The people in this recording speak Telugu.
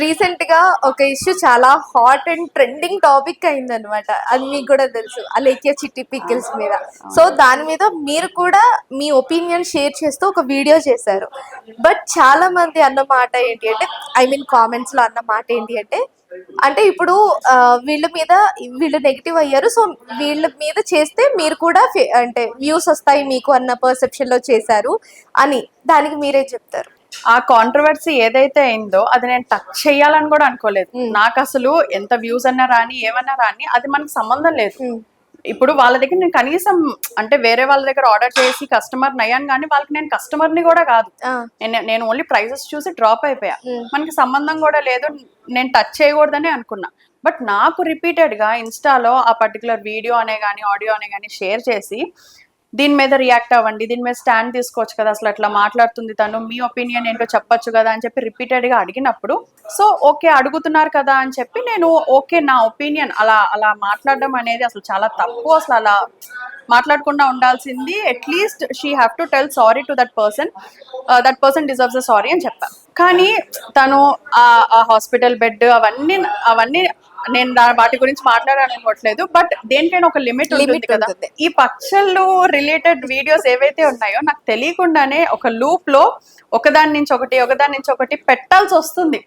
రీసెంట్ గా ఒక ఇష్యూ చాలా హాట్ అండ్ ట్రెండింగ్ టాపిక్ అయిందనమాట. అది మీకు కూడా తెలుసు, అలేఖ్య చిట్టి పికిల్స్ మీద. సో దాని మీద మీరు కూడా మీ ఒపీనియన్ షేర్ చేస్తూ ఒక వీడియో చేశారు. బట్ చాలా మంది అన్న మాట ఏంటి అంటే, ఐ మీన్ కామెంట్స్ లో అన్న మాట ఏంటి అంటే, ఇప్పుడు వీళ్ళ మీద వీళ్ళు నెగిటివ్ అయ్యారు, సో వీళ్ళ మీద చేస్తే మీరు కూడా అంటే వ్యూస్ వస్తాయి మీకు అన్న పర్సెప్షన్ లో చేశారు అని. దానికి మీరే చెప్తారు? ఆ కాంట్రవర్సీ ఏదైతే అయిందో అది నేను టచ్ చేయాలని కూడా అనుకోలేదు. నాకు అసలు ఎంత వ్యూస్ అన్నా రాని ఏమన్నా రాని అది మనకు సంబంధం లేదు. ఇప్పుడు వాళ్ళ దగ్గర నేను కనీసం అంటే వేరే వాళ్ళ దగ్గర ఆర్డర్ చేసి కస్టమర్ అయ్యాను, కానీ వాళ్ళకి నేను కస్టమర్ని కూడా కాదు. నేను ఓన్లీ ప్రైజెస్ చూసి డ్రాప్ అయిపోయా. మనకి సంబంధం కూడా లేదు, నేను టచ్ చేయకూడదని అనుకున్నా. బట్ నాకు రిపీటెడ్గా ఇన్స్టాలో ఆ పర్టికులర్ వీడియో అనే కానీ ఆడియో అనే కానీ షేర్ చేసి దీని మీద రియాక్ట్ అవ్వండి, దీని మీద స్టాండ్ తీసుకోవచ్చు కదా, అసలు అట్లా మాట్లాడుతుంది తను, మీ ఒపీనియన్ ఏంటో చెప్పొచ్చు కదా అని చెప్పి రిపీటెడ్గా అడిగినప్పుడు, సో ఓకే అడుగుతున్నారు కదా అని చెప్పి నేను ఓకే నా ఒపీనియన్ అలా అలా మాట్లాడడం అనేది అసలు చాలా తప్పు. అసలు అలా మాట్లాడకుండా ఉండాల్సింది. At least she have to tell sorry to that person deserves a sorry అని చెప్పాను. కానీ తను ఆ హాస్పిటల్ బెడ్ అవన్నీ అవన్నీ నేను వాటి గురించి మాట్లాడాలనుకోవట్లేదు. బట్ దేనికైనా ఒక లిమిట్ ఉంటుంది కదా. ఈ పచ్చళ్ళు రిలేటెడ్ వీడియోస్ ఏవైతే ఉన్నాయో నాకు తెలియకుండానే ఒక లూప్ లో ఒకదాని నుంచి ఒకటి పెట్టాల్సి వస్తుంది.